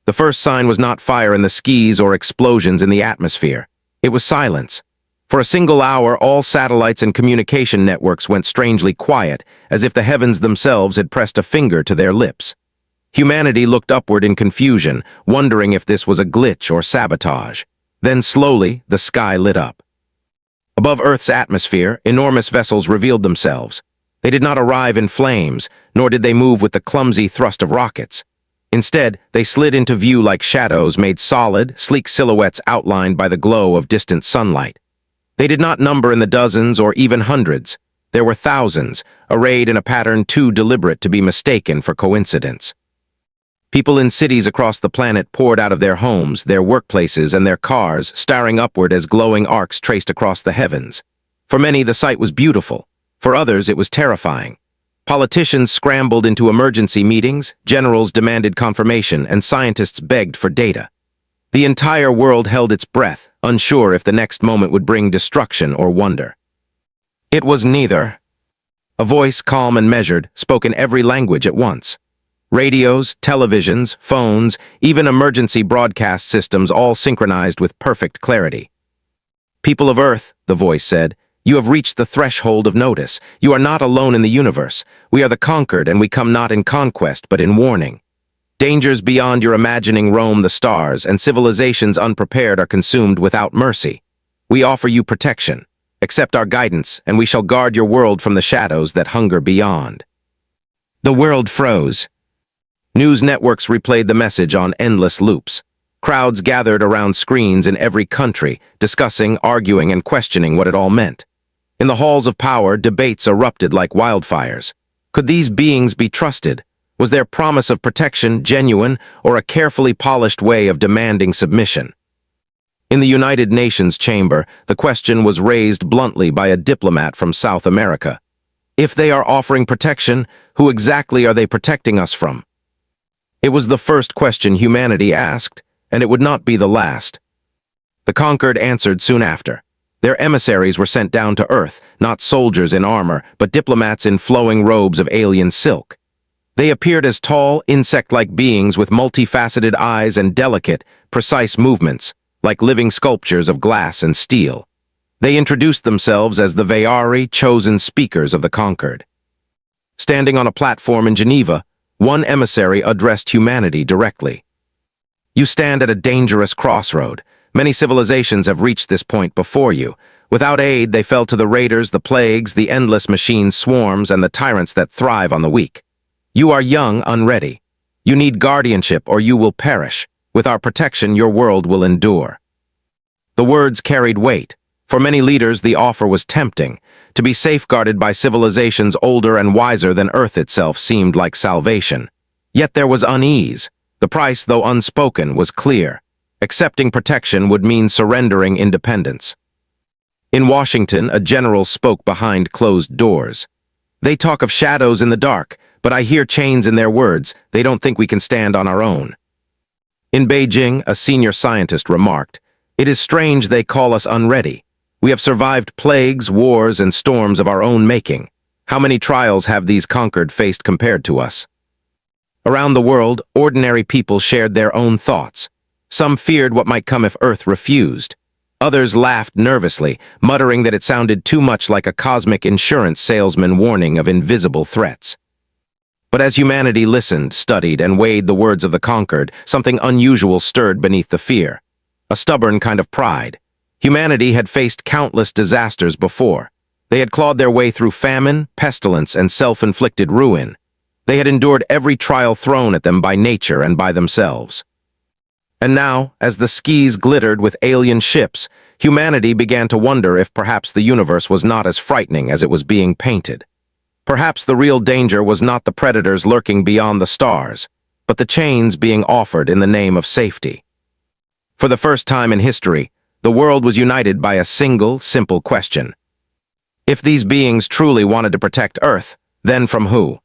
The first sign was not fire in the skies or explosions in the atmosphere. It was silence. For a single hour, all satellites and communication networks went strangely quiet, as if the heavens themselves had pressed a finger to their lips. Humanity looked upward in confusion, wondering if this was a glitch or sabotage. Then slowly, the sky lit up. Above Earth's atmosphere, enormous vessels revealed themselves. They did not arrive in flames, nor did they move with the clumsy thrust of rockets. Instead, they slid into view like shadows made solid, sleek silhouettes outlined by the glow of distant sunlight. They did not number in the dozens or even hundreds. There were thousands, arrayed in a pattern too deliberate to be mistaken for coincidence. People in cities across the planet poured out of their homes, their workplaces, and their cars, staring upward as glowing arcs traced across the heavens. For many, the sight was beautiful. For others, it was terrifying. Politicians scrambled into emergency meetings, generals demanded confirmation, and scientists begged for data. The entire world held its breath, unsure if the next moment would bring destruction or wonder. It was neither. A voice, calm and measured, spoke in every language at once. Radios, televisions, phones, even emergency broadcast systems all synchronized with perfect clarity. "People of Earth," the voice said, "you have reached the threshold of notice. You are not alone in the universe. We are the conquered, and we come not in conquest, but in warning. Dangers beyond your imagining roam the stars, and civilizations unprepared are consumed without mercy. We offer you protection. Accept our guidance, and we shall guard your world from the shadows that hunger beyond." The world froze. News networks replayed the message on endless loops. Crowds gathered around screens in every country, discussing, arguing, and questioning what it all meant. In the halls of power, debates erupted like wildfires. Could these beings be trusted? Was their promise of protection genuine, or a carefully polished way of demanding submission? In the United Nations chamber, the question was raised bluntly by a diplomat from South America. If they are offering protection, who exactly are they protecting us from? It was the first question humanity asked, and it would not be the last. The conquered answered soon after. Their emissaries were sent down to Earth, not soldiers in armor, but diplomats in flowing robes of alien silk. They appeared as tall, insect-like beings with multifaceted eyes and delicate, precise movements, like living sculptures of glass and steel. They introduced themselves as the Vayari, chosen speakers of the conquered. Standing on a platform in Geneva, one emissary addressed humanity directly. "You stand at a dangerous crossroad. Many civilizations have reached this point before you. Without aid, they fell to the raiders, the plagues, the endless machine swarms, and the tyrants that thrive on the weak. You are young, unready. You need guardianship or you will perish. With our protection, your world will endure." The words carried weight. For many leaders, the offer was tempting. To be safeguarded by civilizations older and wiser than Earth itself seemed like salvation. Yet there was unease. The price, though unspoken, was clear. Accepting protection would mean surrendering independence. In Washington, a general spoke behind closed doors. "They talk of shadows in the dark, but I hear chains in their words. They don't think we can stand on our own." In Beijing, a senior scientist remarked, "It is strange they call us unready. We have survived plagues, wars, and storms of our own making. How many trials have these conquered faced compared to us?" Around the world, ordinary people shared their own thoughts. Some feared what might come if Earth refused. Others laughed nervously, muttering that it sounded too much like a cosmic insurance salesman warning of invisible threats. But as humanity listened, studied, and weighed the words of the conquered, something unusual stirred beneath the fear. A stubborn kind of pride. Humanity had faced countless disasters before. They had clawed their way through famine, pestilence, and self-inflicted ruin. They had endured every trial thrown at them by nature and by themselves. And now, as the skies glittered with alien ships, humanity began to wonder if perhaps the universe was not as frightening as it was being painted. Perhaps the real danger was not the predators lurking beyond the stars, but the chains being offered in the name of safety. For the first time in history, the world was united by a single, simple question. If these beings truly wanted to protect Earth, then from who?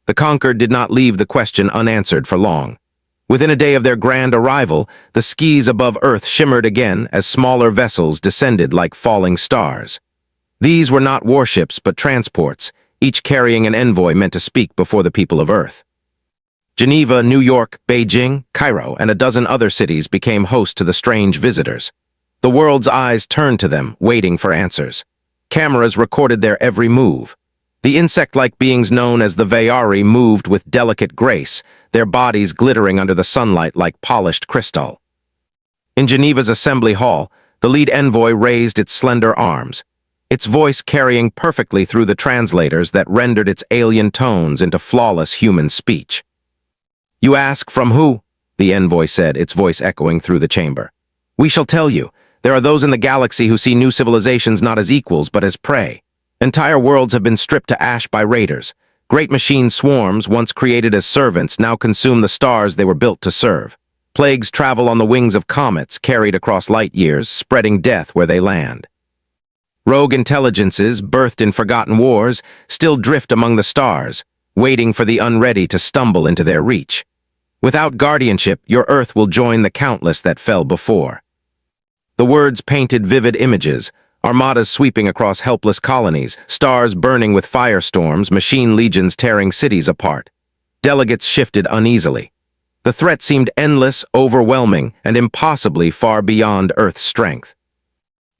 The conquered did not leave the question unanswered for long. Within a day of their grand arrival, the skies above Earth shimmered again as smaller vessels descended like falling stars. These were not warships but transports, each carrying an envoy meant to speak before the people of Earth. Geneva, New York, Beijing, Cairo, and a dozen other cities became host to the strange visitors. The world's eyes turned to them, waiting for answers. Cameras recorded their every move. The insect-like beings known as the Vayari moved with delicate grace, their bodies glittering under the sunlight like polished crystal. In Geneva's assembly hall, the lead envoy raised its slender arms, its voice carrying perfectly through the translators that rendered its alien tones into flawless human speech. "You ask from who?" the envoy said, its voice echoing through the chamber. "We shall tell you. There are those in the galaxy who see new civilizations not as equals but as prey. Entire worlds have been stripped to ash by raiders. Great machine swarms, once created as servants, now consume the stars they were built to serve. Plagues travel on the wings of comets, carried across light years, spreading death where they land. Rogue intelligences, birthed in forgotten wars, still drift among the stars, waiting for the unready to stumble into their reach. Without guardianship, your Earth will join the countless that fell before." The words painted vivid images, armadas sweeping across helpless colonies, stars burning with firestorms, machine legions tearing cities apart. Delegates shifted uneasily. The threat seemed endless, overwhelming, and impossibly far beyond Earth's strength.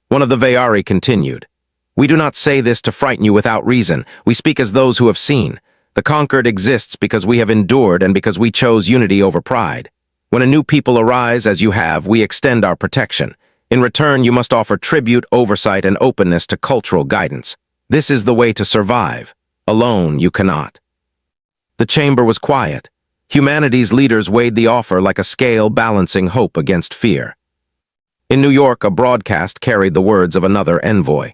One of the Vayari continued, "We do not say this to frighten you without reason. We speak as those who have seen. The conquered exists because we have endured and because we chose unity over pride. When a new people arise, as you have, we extend our protection. In return, you must offer tribute, oversight, and openness to cultural guidance. This is the way to survive. Alone, you cannot." The chamber was quiet. Humanity's leaders weighed the offer like a scale balancing hope against fear. In New York, a broadcast carried the words of another envoy.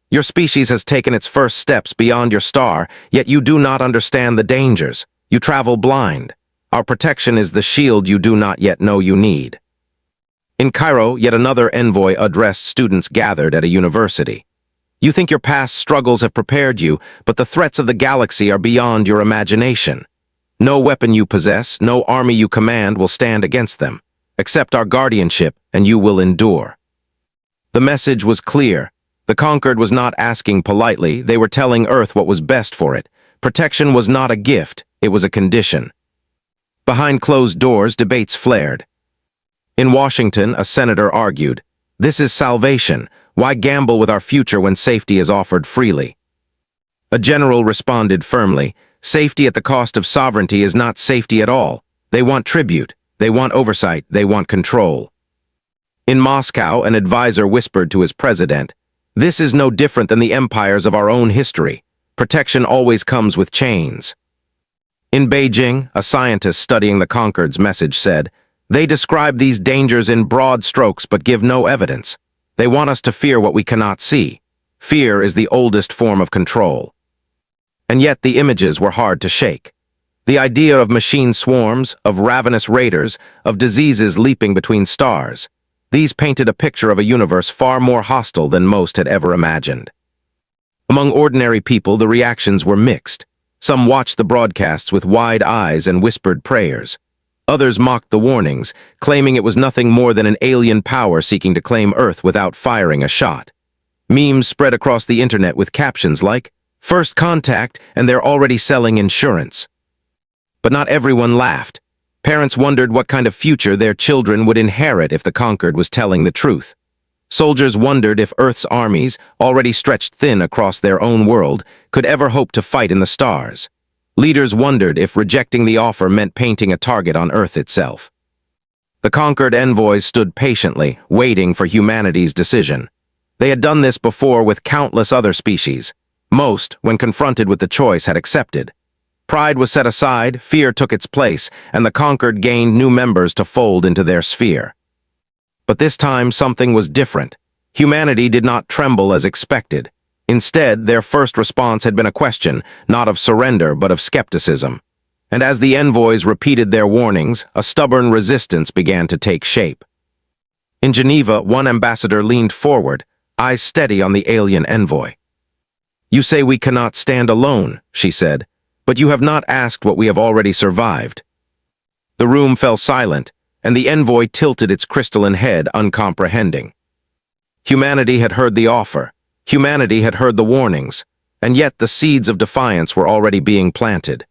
"Your species has taken its first steps beyond your star, yet you do not understand the dangers. You travel blind. Our protection is the shield you do not yet know you need." In Cairo, yet another envoy addressed students gathered at a university. "You think your past struggles have prepared you, but the threats of the galaxy are beyond your imagination. No weapon you possess, no army you command will stand against them. Accept our guardianship, and you will endure." The message was clear. The conquered was not asking politely, they were telling Earth what was best for it. Protection was not a gift, it was a condition. Behind closed doors, debates flared. In Washington, a senator argued, "This is salvation. Why gamble with our future when safety is offered freely?" A general responded firmly, "Safety at the cost of sovereignty is not safety at all. They want tribute, they want oversight, they want control." In Moscow, an advisor whispered to his president, "This is no different than the empires of our own history. Protection always comes with chains." In Beijing, a scientist studying the conquered's message said, "They describe these dangers in broad strokes but give no evidence. They want us to fear what we cannot see. Fear is the oldest form of control." And yet the images were hard to shake. The idea of machine swarms, of ravenous raiders, of diseases leaping between stars, these painted a picture of a universe far more hostile than most had ever imagined. Among ordinary people, the reactions were mixed. Some watched the broadcasts with wide eyes and whispered prayers. Others mocked the warnings, claiming it was nothing more than an alien power seeking to claim Earth without firing a shot. Memes spread across the internet with captions like, "First contact, and they're already selling insurance." But not everyone laughed. Parents wondered what kind of future their children would inherit if the conquered was telling the truth. Soldiers wondered if Earth's armies, already stretched thin across their own world, could ever hope to fight in the stars. Leaders wondered if rejecting the offer meant painting a target on Earth itself. The conquered envoys stood patiently, waiting for humanity's decision. They had done this before with countless other species. Most, when confronted with the choice, had accepted. Pride was set aside, fear took its place, and the conquered gained new members to fold into their sphere. But this time something was different. Humanity did not tremble as expected. Instead, their first response had been a question, not of surrender but of skepticism. And as the envoys repeated their warnings, a stubborn resistance began to take shape. In Geneva, one ambassador leaned forward, eyes steady on the alien envoy. "You say we cannot stand alone," she said, "but you have not asked what we have already survived." The room fell silent, and the envoy tilted its crystalline head, uncomprehending. Humanity had heard the offer. Humanity had heard the warnings, and yet the seeds of defiance were already being planted.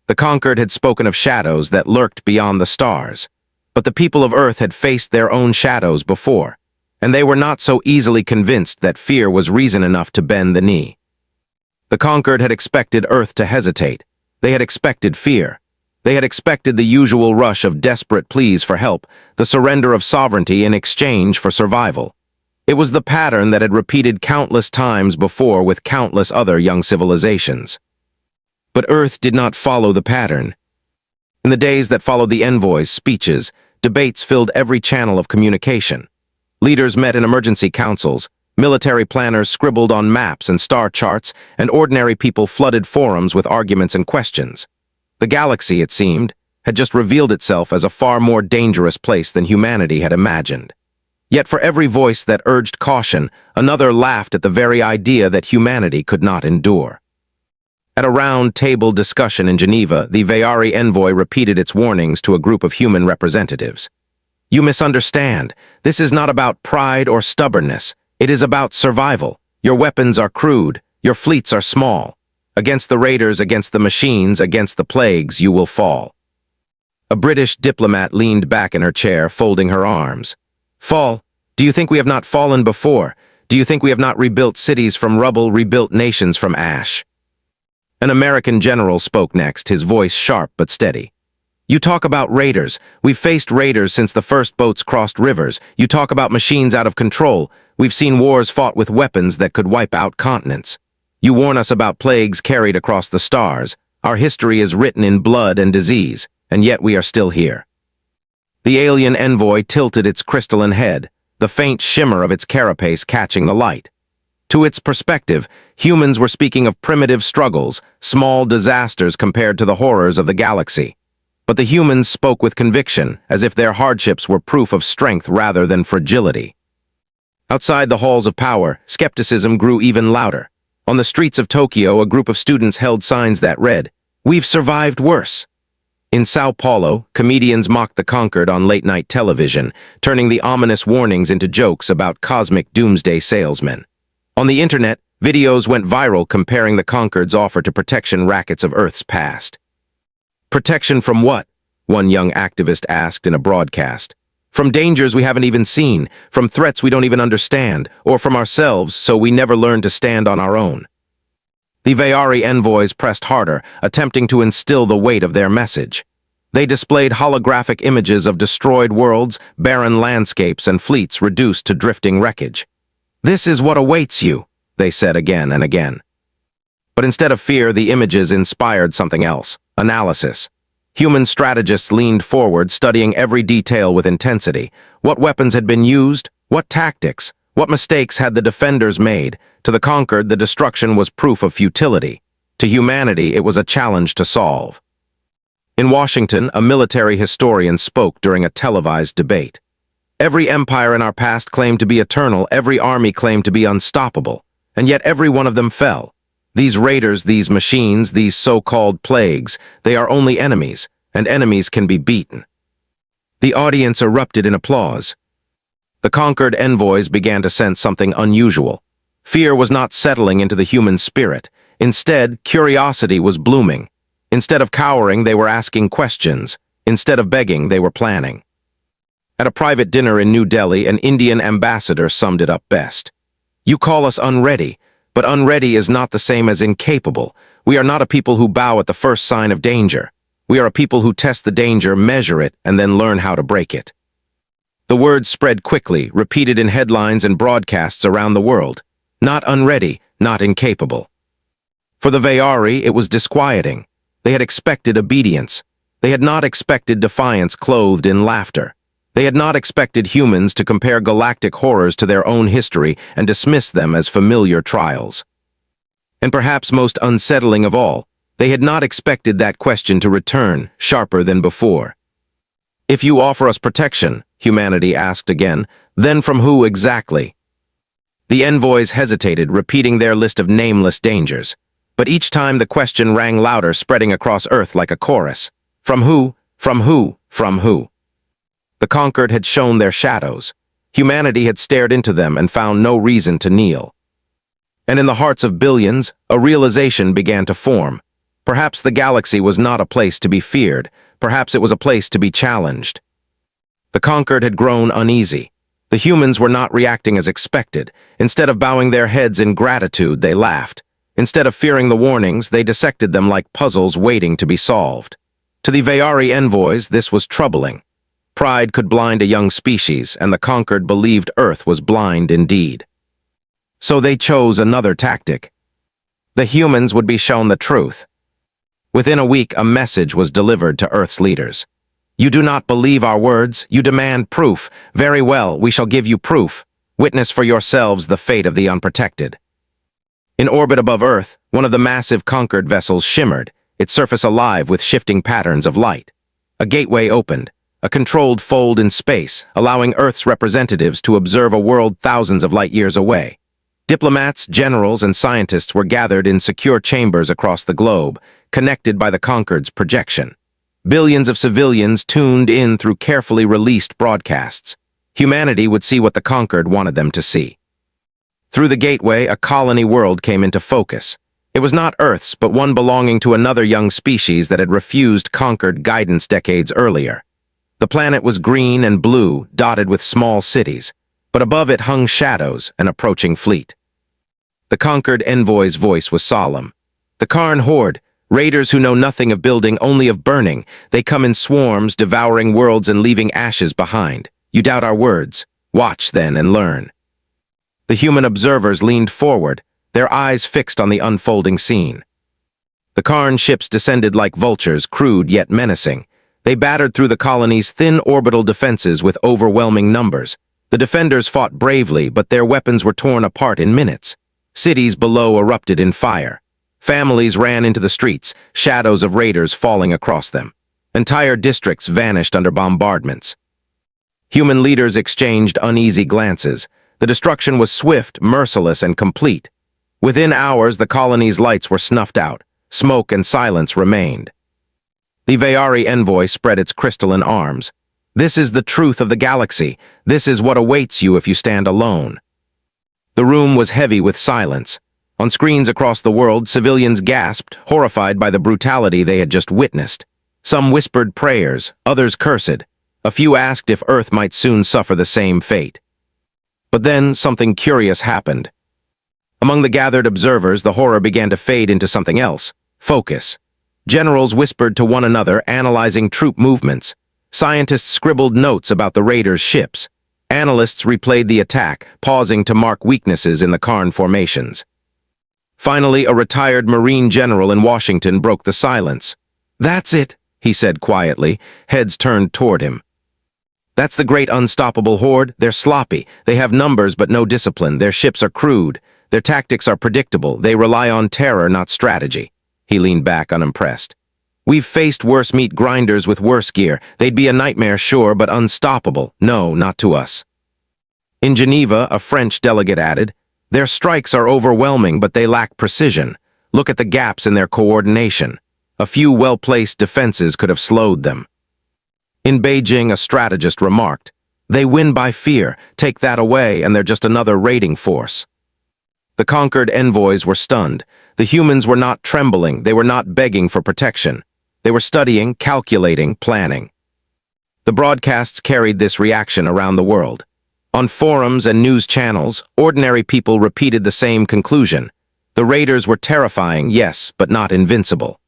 The conquered had spoken of shadows that lurked beyond the stars, but the people of Earth had faced their own shadows before, and they were not so easily convinced that fear was reason enough to bend the knee. The conquered had expected Earth to hesitate. They had expected fear. They had expected the usual rush of desperate pleas for help, the surrender of sovereignty in exchange for survival. It was the pattern that had repeated countless times before with countless other young civilizations. But Earth did not follow the pattern. In the days that followed the envoys' speeches, debates filled every channel of communication. Leaders met in emergency councils, military planners scribbled on maps and star charts, and ordinary people flooded forums with arguments and questions. The galaxy, it seemed, had just revealed itself as a far more dangerous place than humanity had imagined. Yet for every voice that urged caution, another laughed at the very idea that humanity could not endure. At a round-table discussion in Geneva, the Vayari envoy repeated its warnings to a group of human representatives. "You misunderstand. This is not about pride or stubbornness. It is about survival. Your weapons are crude. Your fleets are small. Against the raiders, against the machines, against the plagues, you will fall." A British diplomat leaned back in her chair, folding her arms. "Fall? Do you think we have not fallen before? Do you think we have not rebuilt cities from rubble, rebuilt nations from ash?" An American general spoke next, his voice sharp but steady. "You talk about raiders. We've faced raiders since the first boats crossed rivers. You talk about machines out of control. We've seen wars fought with weapons that could wipe out continents. You warn us about plagues carried across the stars. Our history is written in blood and disease, and yet we are still here." The alien envoy tilted its crystalline head, the faint shimmer of its carapace catching the light. To its perspective, humans were speaking of primitive struggles, small disasters compared to the horrors of the galaxy. But the humans spoke with conviction, as if their hardships were proof of strength rather than fragility. Outside the halls of power, skepticism grew even louder. On the streets of Tokyo, a group of students held signs that read, "We've survived worse." In Sao Paulo, comedians mocked the conquered on late-night television, turning the ominous warnings into jokes about cosmic doomsday salesmen. On the internet, videos went viral comparing the conquered's offer to protection rackets of Earth's past. "Protection from what?" one young activist asked in a broadcast. "From dangers we haven't even seen, from threats we don't even understand, or from ourselves, so we never learn to stand on our own." The Vayari envoys pressed harder, attempting to instill the weight of their message. They displayed holographic images of destroyed worlds, barren landscapes, and fleets reduced to drifting wreckage. "This is what awaits you," they said again and again. But instead of fear, the images inspired something else: analysis. Human strategists leaned forward, studying every detail with intensity. What weapons had been used? What tactics? What mistakes had the defenders made? To the conquered, the destruction was proof of futility. To humanity, it was a challenge to solve. In Washington, a military historian spoke during a televised debate. "Every empire in our past claimed to be eternal, every army claimed to be unstoppable, and yet every one of them fell. These raiders, these machines, these so-called plagues, they are only enemies, and enemies can be beaten." The audience erupted in applause. The conquered envoys began to sense something unusual. Fear was not settling into the human spirit. Instead, curiosity was blooming. Instead of cowering, they were asking questions. Instead of begging, they were planning. At a private dinner in New Delhi, an Indian ambassador summed it up best. "You call us unready, but unready is not the same as incapable. We are not a people who bow at the first sign of danger. We are a people who test the danger, measure it, and then learn how to break it." The words spread quickly, repeated in headlines and broadcasts around the world. Not unready, not incapable. For the Vayari, it was disquieting. They had expected obedience. They had not expected defiance clothed in laughter. They had not expected humans to compare galactic horrors to their own history and dismiss them as familiar trials. And perhaps most unsettling of all, they had not expected that question to return, sharper than before. "If you offer us protection," humanity asked again, "then from who exactly?" The envoys hesitated, repeating their list of nameless dangers. But each time the question rang louder, spreading across Earth like a chorus. From who? From who? From who? The conquered had shown their shadows. Humanity had stared into them and found no reason to kneel. And in the hearts of billions, a realization began to form. Perhaps the galaxy was not a place to be feared. Perhaps it was a place to be challenged. The conquered had grown uneasy. The humans were not reacting as expected. Instead of bowing their heads in gratitude, they laughed. Instead of fearing the warnings, they dissected them like puzzles waiting to be solved. To the Vayari envoys, this was troubling. Pride could blind a young species, and the conquered believed Earth was blind indeed. So they chose another tactic. The humans would be shown the truth. Within a week, a message was delivered to Earth's leaders. You do not believe our words, you demand proof. Very well, we shall give you proof. Witness for yourselves the fate of the unprotected. In orbit above Earth, one of the massive conquered vessels shimmered, its surface alive with shifting patterns of light. A gateway opened, a controlled fold in space, allowing Earth's representatives to observe a world thousands of light years away. Diplomats, generals, and scientists were gathered in secure chambers across the globe, connected by the conquered's projection. Billions of civilians tuned in through carefully released broadcasts. Humanity would see what the conquered wanted them to see. Through the gateway, a colony world came into focus. It was not Earth's, but one belonging to another young species that had refused conquered guidance decades earlier. The planet was green and blue, dotted with small cities, but above it hung shadows, an approaching fleet. The conquered envoy's voice was solemn. The Karn horde, raiders who know nothing of building, only of burning. They come in swarms, devouring worlds and leaving ashes behind. You doubt our words. Watch, then, and learn. The human observers leaned forward, their eyes fixed on the unfolding scene. The Karn ships descended like vultures, crude yet menacing. They battered through the colony's thin orbital defenses with overwhelming numbers. The defenders fought bravely, but their weapons were torn apart in minutes. Cities below erupted in fire. Families ran into the streets, shadows of raiders falling across them. Entire districts vanished under bombardments. Human leaders exchanged uneasy glances. The destruction was swift, merciless, and complete. Within hours, the colony's lights were snuffed out. Smoke and silence remained. The Vayari envoy spread its crystalline arms. This is the truth of the galaxy. This is what awaits you if you stand alone. The room was heavy with silence. On screens across the world, civilians gasped, horrified by the brutality they had just witnessed. Some whispered prayers, others cursed. A few asked if Earth might soon suffer the same fate. But then something curious happened. Among the gathered observers, the horror began to fade into something else. Focus. Generals whispered to one another, analyzing troop movements. Scientists scribbled notes about the raiders' ships. Analysts replayed the attack, pausing to mark weaknesses in the Karn formations. Finally, a retired Marine general in Washington broke the silence. "That's it," he said quietly, heads turned toward him. "That's the great unstoppable horde. They're sloppy. They have numbers but no discipline. Their ships are crude. Their tactics are predictable. They rely on terror, not strategy." He leaned back, unimpressed. "We've faced worse meat grinders with worse gear. They'd be a nightmare, sure, but unstoppable. No, not to us." In Geneva, a French delegate added, "Their strikes are overwhelming, but they lack precision. Look at the gaps in their coordination. A few well-placed defenses could have slowed them." In Beijing, a strategist remarked, "They win by fear. Take that away, and they're just another raiding force." The conquered envoys were stunned. The humans were not trembling. They were not begging for protection. They were studying, calculating, planning. The broadcasts carried this reaction around the world. On forums and news channels, ordinary people repeated the same conclusion. The raiders were terrifying, yes, but not invincible.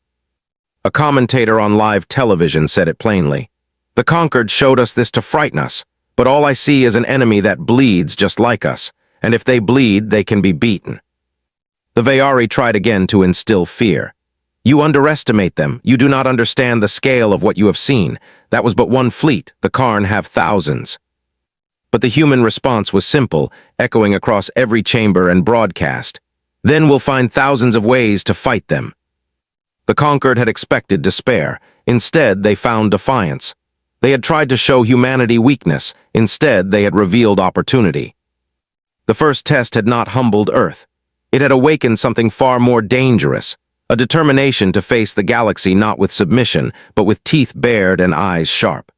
A commentator on live television said it plainly. "The conquered showed us this to frighten us, but all I see is an enemy that bleeds just like us, and if they bleed, they can be beaten." The Vayari tried again to instill fear. "You underestimate them. You do not understand the scale of what you have seen. That was but one fleet. The Karn have thousands." But the human response was simple, echoing across every chamber and broadcast. "Then we'll find thousands of ways to fight them." The conquered had expected despair. Instead, they found defiance. They had tried to show humanity weakness. Instead, they had revealed opportunity. The first test had not humbled Earth. It had awakened something far more dangerous, a determination to face the galaxy not with submission, but with teeth bared and eyes sharp.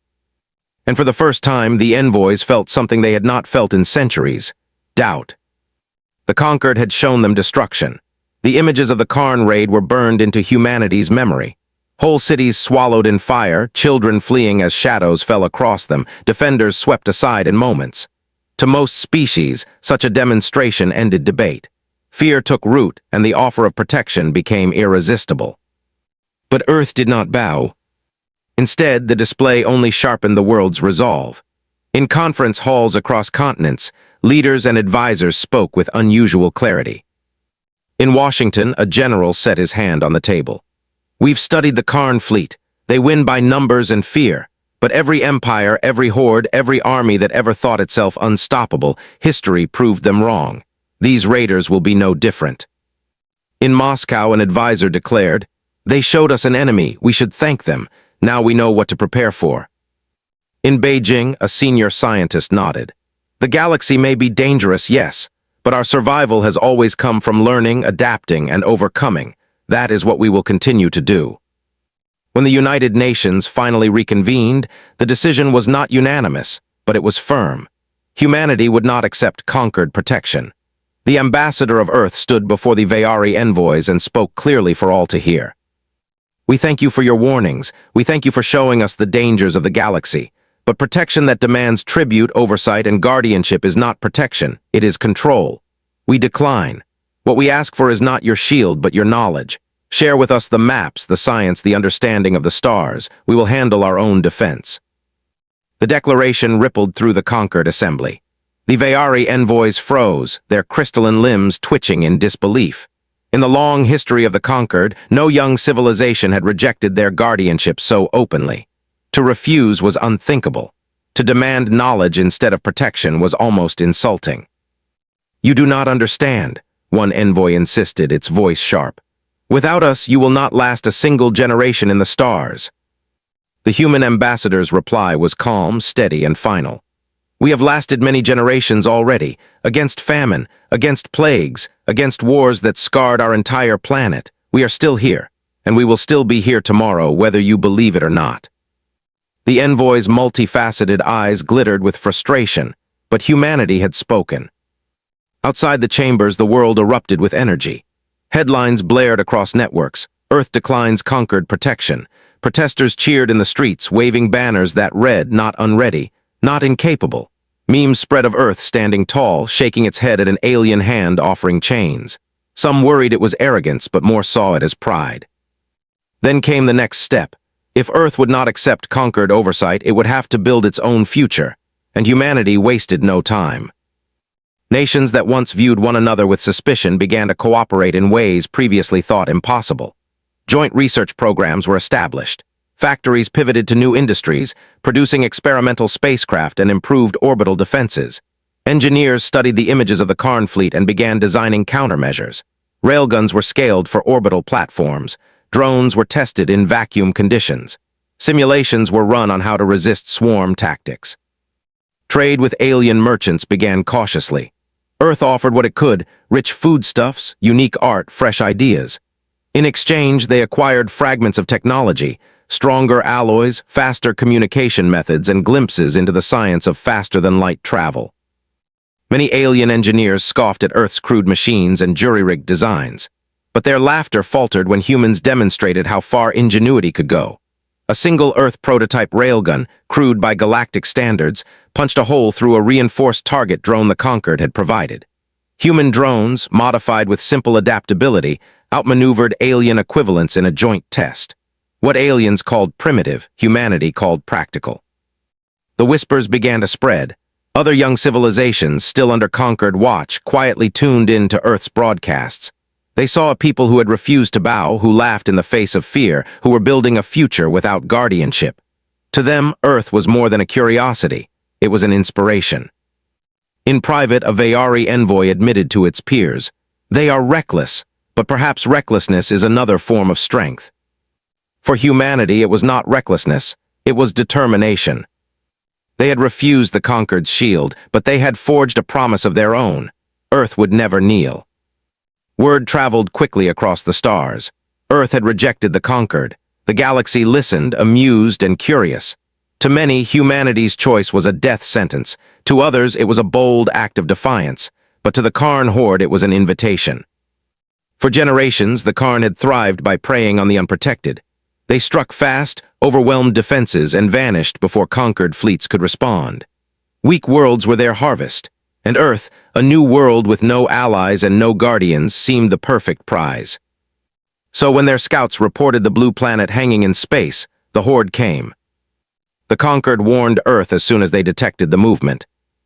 And for the first time, the envoys felt something they had not felt in centuries: doubt. The conquered had shown them destruction. The images of the Karn raid were burned into humanity's memory. Whole cities swallowed in fire, children fleeing as shadows fell across them, defenders swept aside in moments. To most species, such a demonstration ended debate. Fear took root, and the offer of protection became irresistible. But Earth did not bow. Instead, the display only sharpened the world's resolve. In conference halls across continents, leaders and advisors spoke with unusual clarity. In Washington, a general set his hand on the table. "We've studied the Karn fleet. They win by numbers and fear. But every empire, every horde, every army that ever thought itself unstoppable, history proved them wrong. These raiders will be no different." In Moscow, an advisor declared, "They showed us an enemy. We should thank them. Now we know what to prepare for." In Beijing, a senior scientist nodded. "The galaxy may be dangerous, yes, but our survival has always come from learning, adapting, and overcoming. That is what we will continue to do." When the United Nations finally reconvened, the decision was not unanimous, but it was firm. Humanity would not accept conquered protection. The ambassador of Earth stood before the Vayari envoys and spoke clearly for all to hear. "We thank you for your warnings. We thank you for showing us the dangers of the galaxy. But protection that demands tribute, oversight, and guardianship is not protection. It is control. We decline. What we ask for is not your shield, but your knowledge. Share with us the maps, the science, the understanding of the stars. We will handle our own defense." The declaration rippled through the conquered assembly. The Vayari envoys froze, their crystalline limbs twitching in disbelief. In the long history of the conquered, no young civilization had rejected their guardianship so openly. To refuse was unthinkable. To demand knowledge instead of protection was almost insulting. "You do not understand," one envoy insisted, its voice sharp. "Without us, you will not last a single generation in the stars." The human ambassador's reply was calm, steady, and final. "We have lasted many generations already, against famine, against plagues, against wars that scarred our entire planet. We are still here, and we will still be here tomorrow, whether you believe it or not." The envoy's multifaceted eyes glittered with frustration, but humanity had spoken. Outside the chambers, the world erupted with energy. Headlines blared across networks. "Earth declines conquered protection." Protesters cheered in the streets, waving banners that read, "Not unready, not incapable." Memes spread of Earth standing tall, shaking its head at an alien hand offering chains. Some worried it was arrogance, but more saw it as pride. Then came the next step. If Earth would not accept conquered oversight, it would have to build its own future, and humanity wasted no time. Nations that once viewed one another with suspicion began to cooperate in ways previously thought impossible. Joint research programs were established. Factories pivoted to new industries, producing experimental spacecraft and improved orbital defenses. Engineers studied the images of the Karn fleet and began designing countermeasures. Railguns were scaled for orbital platforms. Drones were tested in vacuum conditions. Simulations were run on how to resist swarm tactics. Trade with alien merchants began cautiously. Earth offered what it could: rich foodstuffs, unique art, fresh ideas. In exchange, they acquired fragments of technology, stronger alloys, faster communication methods, and glimpses into the science of faster-than-light travel. Many alien engineers scoffed at Earth's crude machines and jury-rigged designs. But their laughter faltered when humans demonstrated how far ingenuity could go. A single Earth prototype railgun, crude by galactic standards, punched a hole through a reinforced target drone the conquered had provided. Human drones, modified with simple adaptability, outmaneuvered alien equivalents in a joint test. What aliens called primitive, humanity called practical. The whispers began to spread. Other young civilizations, still under conquered watch, quietly tuned in to Earth's broadcasts. They saw a people who had refused to bow, who laughed in the face of fear, who were building a future without guardianship. To them, Earth was more than a curiosity. It was an inspiration. In private, a Vayari envoy admitted to its peers, "They are reckless, but perhaps recklessness is another form of strength." For humanity, it was not recklessness, it was determination. They had refused the conquered's shield, but they had forged a promise of their own. Earth would never kneel. Word traveled quickly across the stars. Earth had rejected the conquered. The galaxy listened, amused and curious. To many, humanity's choice was a death sentence. To others, it was a bold act of defiance. But to the Karn horde, it was an invitation. For generations, the Karn had thrived by preying on the unprotected. They struck fast, overwhelmed defenses, and vanished before conquered fleets could respond. Weak worlds were their harvest, and Earth, a new world with no allies and no guardians, seemed the perfect prize. So when their scouts reported the blue planet hanging in space, the Horde came. The conquered warned Earth as soon as they detected the movement.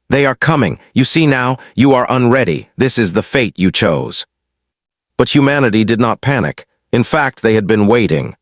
"They are coming. You see now, you are unready. This is the fate you chose." But humanity did not panic. In fact, they had been waiting.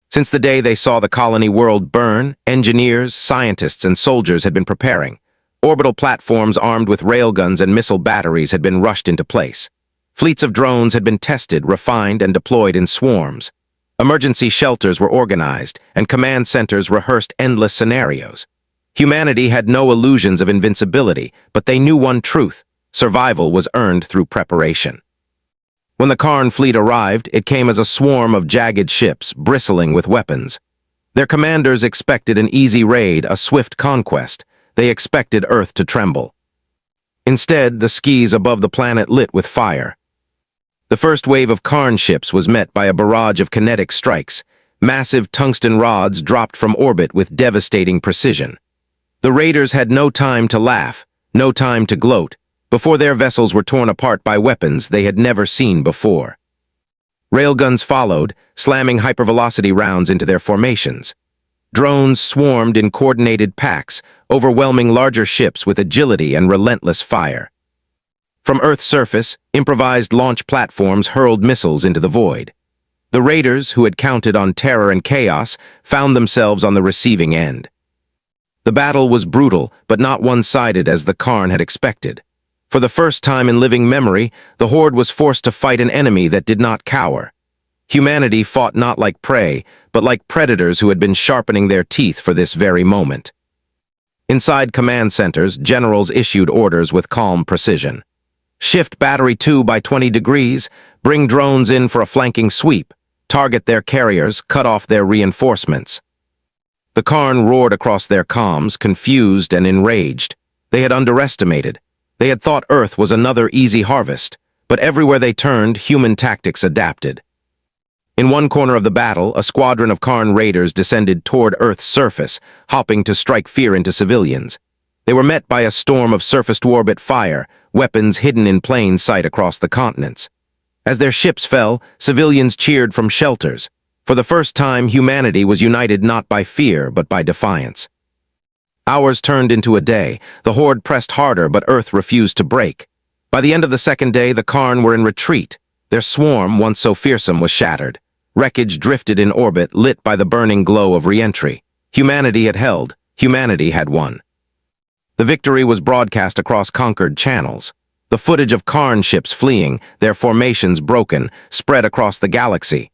Since the day they saw the colony world burn, engineers, scientists, and soldiers had been preparing. Orbital platforms armed with railguns and missile batteries had been rushed into place. Fleets of drones had been tested, refined, and deployed in swarms. Emergency shelters were organized, and command centers rehearsed endless scenarios. Humanity had no illusions of invincibility, but they knew one truth: survival was earned through preparation. When the Karn fleet arrived, it came as a swarm of jagged ships, bristling with weapons. Their commanders expected an easy raid, a swift conquest. They expected Earth to tremble. Instead, the skies above the planet lit with fire. The first wave of Karn ships was met by a barrage of kinetic strikes. Massive tungsten rods dropped from orbit with devastating precision. The raiders had no time to laugh, no time to gloat, before their vessels were torn apart by weapons they had never seen before. Railguns followed, slamming hypervelocity rounds into their formations. Drones swarmed in coordinated packs, overwhelming larger ships with agility and relentless fire. From Earth's surface, improvised launch platforms hurled missiles into the void. The raiders, who had counted on terror and chaos, found themselves on the receiving end. The battle was brutal, but not one-sided as the Karn had expected. For the first time in living memory, the Horde was forced to fight an enemy that did not cower. Humanity fought not like prey, but like predators who had been sharpening their teeth for this very moment. Inside command centers, generals issued orders with calm precision. Shift Battery 2 by 20 degrees, bring drones in for a flanking sweep, target their carriers, cut off their reinforcements. The Karn roared across their comms, confused and enraged. They had underestimated. They had thought Earth was another easy harvest, but everywhere they turned, human tactics adapted. In one corner of the battle, a squadron of Karn raiders descended toward Earth's surface, hopping to strike fear into civilians. They were met by a storm of surface-to-orbit fire, weapons hidden in plain sight across the continents. As their ships fell, civilians cheered from shelters. For the first time, humanity was united not by fear, but by defiance. Hours turned into a day. The Horde pressed harder, but Earth refused to break. By the end of the second day, the Karn were in retreat. Their swarm, once so fearsome, was shattered. Wreckage drifted in orbit, lit by the burning glow of re-entry. Humanity had held. Humanity had won. The victory was broadcast across conquered channels. The footage of Karn ships fleeing, their formations broken, spread across the galaxy.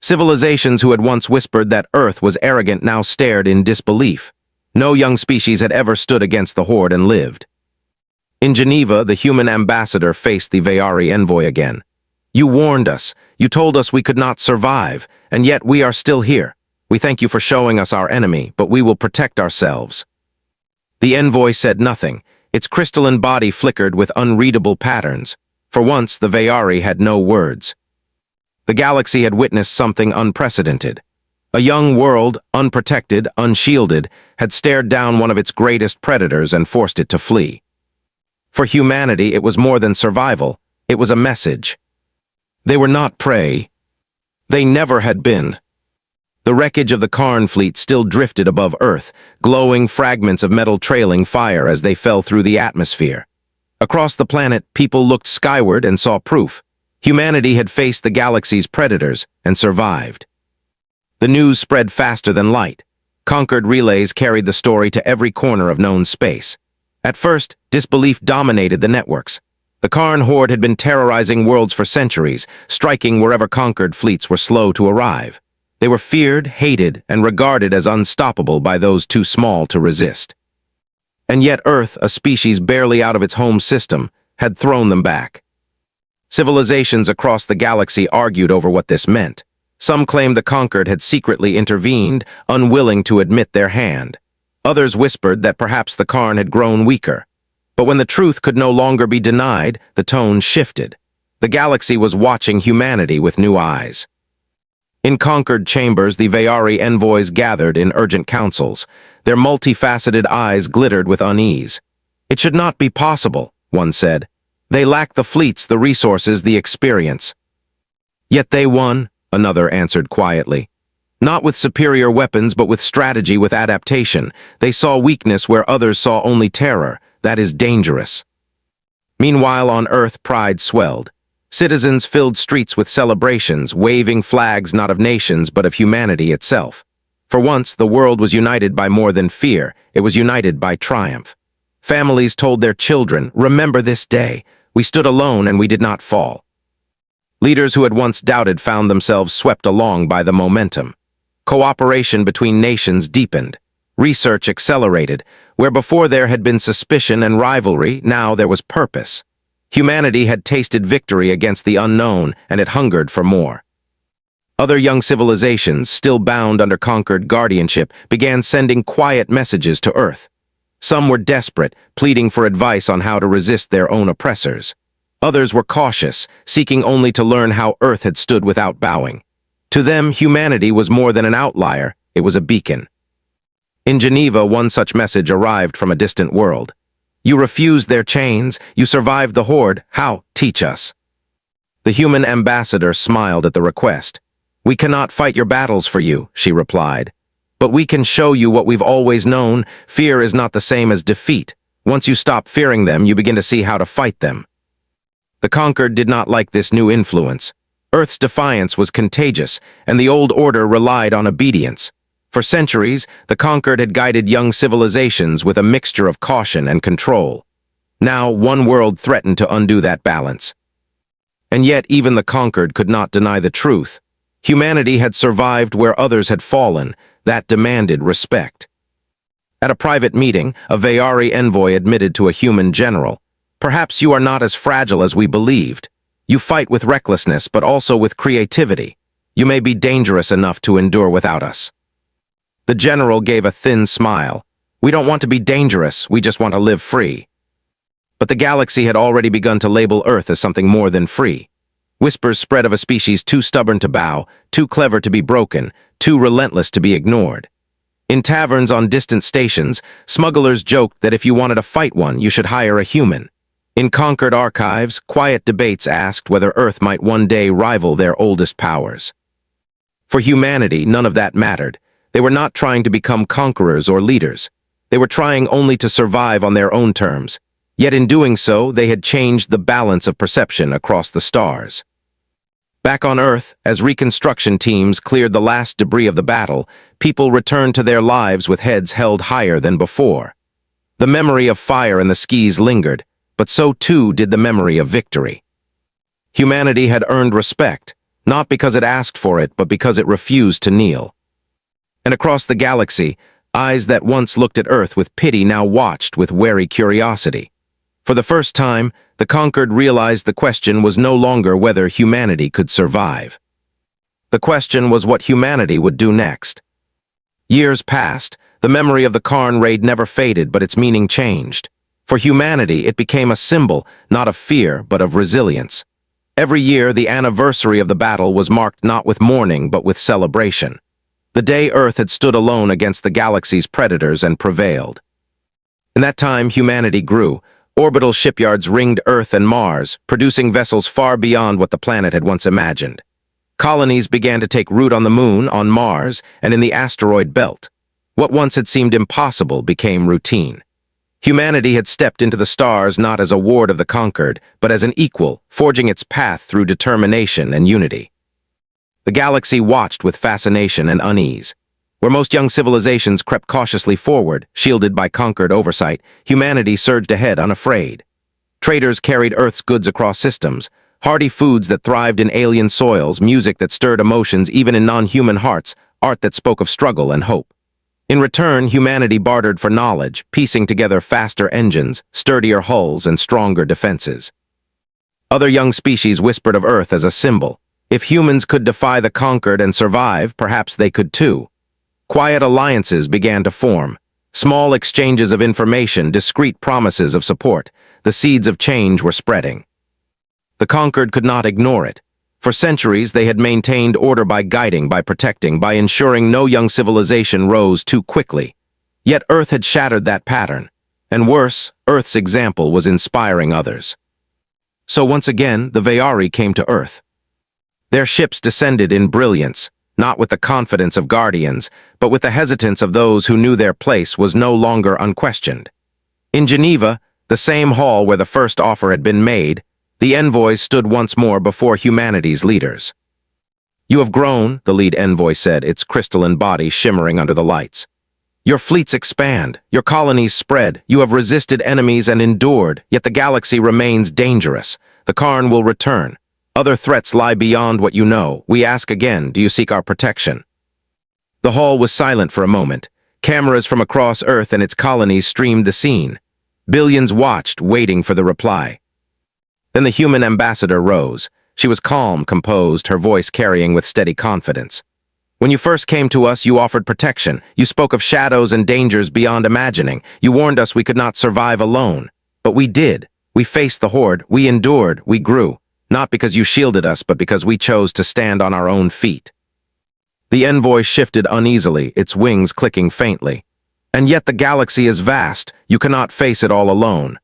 Civilizations who had once whispered that Earth was arrogant now stared in disbelief. No young species had ever stood against the Horde and lived. In Geneva, the human ambassador faced the Vayari envoy again. "You warned us. You told us we could not survive, and yet we are still here. We thank you for showing us our enemy, but we will protect ourselves." The envoy said nothing. Its crystalline body flickered with unreadable patterns. For once, the Vayari had no words. The galaxy had witnessed something unprecedented. A young world, unprotected, unshielded, had stared down one of its greatest predators and forced it to flee. For humanity, it was more than survival. It was a message. They were not prey. They never had been. The wreckage of the Karn fleet still drifted above Earth, glowing fragments of metal trailing fire as they fell through the atmosphere. Across the planet, people looked skyward and saw proof. Humanity had faced the galaxy's predators and survived. The news spread faster than light. Conquered relays carried the story to every corner of known space. At first, disbelief dominated the networks. The Karn Horde had been terrorizing worlds for centuries, striking wherever conquered fleets were slow to arrive. They were feared, hated, and regarded as unstoppable by those too small to resist. And yet Earth, a species barely out of its home system, had thrown them back. Civilizations across the galaxy argued over what this meant. Some claimed the conquered had secretly intervened, unwilling to admit their hand. Others whispered that perhaps the Karn had grown weaker. But when the truth could no longer be denied, the tone shifted. The galaxy was watching humanity with new eyes. In conquered chambers, the Vayari envoys gathered in urgent councils. Their multifaceted eyes glittered with unease. "It should not be possible," one said. "They lack the fleets, the resources, the experience." "Yet they won," another answered quietly. "Not with superior weapons, but with strategy, with adaptation. They saw weakness where others saw only terror. That is dangerous." Meanwhile, on Earth, pride swelled. Citizens filled streets with celebrations, waving flags not of nations but of humanity itself. For once, the world was united by more than fear. It was united by triumph. Families told their children, "Remember this day. We stood alone and we did not fall." Leaders who had once doubted found themselves swept along by the momentum. Cooperation between nations deepened. Research accelerated. Where before there had been suspicion and rivalry, now there was purpose. Humanity had tasted victory against the unknown, and it hungered for more. Other young civilizations, still bound under conquered guardianship, began sending quiet messages to Earth. Some were desperate, pleading for advice on how to resist their own oppressors. Others were cautious, seeking only to learn how Earth had stood without bowing. To them, humanity was more than an outlier, it was a beacon. In Geneva, one such message arrived from a distant world. "You refused their chains, you survived the horde, how? Teach us." The human ambassador smiled at the request. "We cannot fight your battles for you," she replied. "But we can show you what we've always known. Fear is not the same as defeat. Once you stop fearing them, you begin to see how to fight them." The conquered did not like this new influence. Earth's defiance was contagious, and the old order relied on obedience. For centuries, the conquered had guided young civilizations with a mixture of caution and control. Now, one world threatened to undo that balance. And yet, even the conquered could not deny the truth. Humanity had survived where others had fallen. That demanded respect. At a private meeting, a Vayari envoy admitted to a human general, "Perhaps you are not as fragile as we believed. You fight with recklessness, but also with creativity. You may be dangerous enough to endure without us." The general gave a thin smile. "We don't want to be dangerous, we just want to live free." But the galaxy had already begun to label Earth as something more than free. Whispers spread of a species too stubborn to bow, too clever to be broken, too relentless to be ignored. In taverns on distant stations, smugglers joked that if you wanted to fight one, you should hire a human. In conquered archives, quiet debates asked whether Earth might one day rival their oldest powers. For humanity, none of that mattered. They were not trying to become conquerors or leaders. They were trying only to survive on their own terms. Yet in doing so, they had changed the balance of perception across the stars. Back on Earth, as reconstruction teams cleared the last debris of the battle, people returned to their lives with heads held higher than before. The memory of fire and the skis lingered, but so too did the memory of victory. Humanity had earned respect, not because it asked for it, but because it refused to kneel. And across the galaxy, eyes that once looked at Earth with pity now watched with wary curiosity. For the first time, the conquered realized the question was no longer whether humanity could survive. The question was what humanity would do next. Years passed, the memory of the Karn raid never faded, but its meaning changed. For humanity, it became a symbol, not of fear, but of resilience. Every year, the anniversary of the battle was marked not with mourning, but with celebration. The day Earth had stood alone against the galaxy's predators and prevailed. In that time, humanity grew. Orbital shipyards ringed Earth and Mars, producing vessels far beyond what the planet had once imagined. Colonies began to take root on the Moon, on Mars, and in the asteroid belt. What once had seemed impossible became routine. Humanity had stepped into the stars not as a ward of the conquered, but as an equal, forging its path through determination and unity. The galaxy watched with fascination and unease. Where most young civilizations crept cautiously forward, shielded by conquered oversight, humanity surged ahead unafraid. Traders carried Earth's goods across systems, hearty foods that thrived in alien soils, music that stirred emotions even in non-human hearts, art that spoke of struggle and hope. In return, humanity bartered for knowledge, piecing together faster engines, sturdier hulls, and stronger defenses. Other young species whispered of Earth as a symbol. If humans could defy the conquered and survive, perhaps they could too. Quiet alliances began to form. Small exchanges of information, discreet promises of support. The seeds of change were spreading. The conquered could not ignore it. For centuries, they had maintained order by guiding, by protecting, by ensuring no young civilization rose too quickly. Yet Earth had shattered that pattern. And worse, Earth's example was inspiring others. So once again, the Veari came to Earth. Their ships descended in brilliance, not with the confidence of guardians, but with the hesitance of those who knew their place was no longer unquestioned. In Geneva, the same hall where the first offer had been made, the envoys stood once more before humanity's leaders. "You have grown," the lead envoy said, its crystalline body shimmering under the lights. "Your fleets expand, your colonies spread, you have resisted enemies and endured, yet the galaxy remains dangerous. The Karn will return. Other threats lie beyond what you know. We ask again, do you seek our protection?" The hall was silent for a moment. Cameras from across Earth and its colonies streamed the scene. Billions watched, waiting for the reply. Then the human ambassador rose. She was calm, composed, her voice carrying with steady confidence. "When you first came to us, you offered protection. You spoke of shadows and dangers beyond imagining. You warned us we could not survive alone. But we did. We faced the horde. We endured. We grew. Not because you shielded us, but because we chose to stand on our own feet." The envoy shifted uneasily, its wings clicking faintly. "And yet the galaxy is vast. You cannot face it all alone."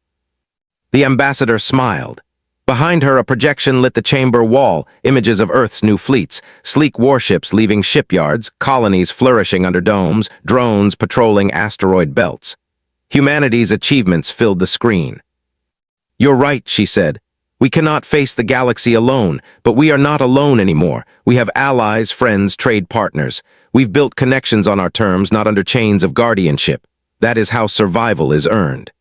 The ambassador smiled. Behind her, a projection lit the chamber wall, images of Earth's new fleets, sleek warships leaving shipyards, colonies flourishing under domes, drones patrolling asteroid belts. Humanity's achievements filled the screen. "You're right," she said. "We cannot face the galaxy alone, but we are not alone anymore. We have allies, friends, trade partners. We've built connections on our terms, not under chains of guardianship. That is how survival is earned."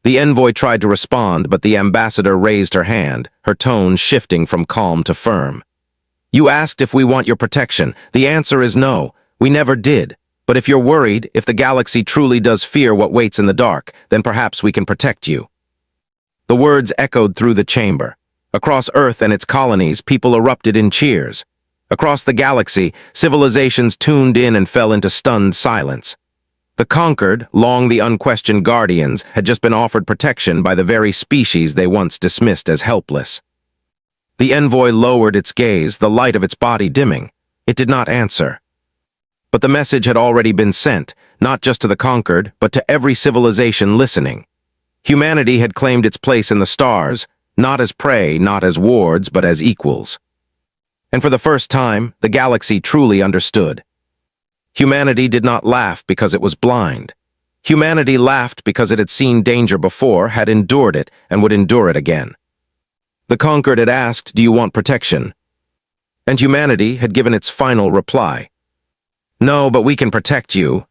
The envoy tried to respond, but the ambassador raised her hand, her tone shifting from calm to firm. "You asked if we want your protection. The answer is no. We never did. But if you're worried, if the galaxy truly does fear what waits in the dark, then perhaps we can protect you." The words echoed through the chamber. Across Earth and its colonies, people erupted in cheers. Across the galaxy, civilizations tuned in and fell into stunned silence. The conquered, long the unquestioned guardians, had just been offered protection by the very species they once dismissed as helpless. The envoy lowered its gaze, the light of its body dimming. It did not answer. But the message had already been sent, not just to the conquered, but to every civilization listening. Humanity had claimed its place in the stars, not as prey, not as wards, but as equals. And for the first time, the galaxy truly understood. Humanity did not laugh because it was blind. Humanity laughed because it had seen danger before, had endured it, and would endure it again. The conquered had asked, "Do you want protection?" And humanity had given its final reply. "No, but we can protect you."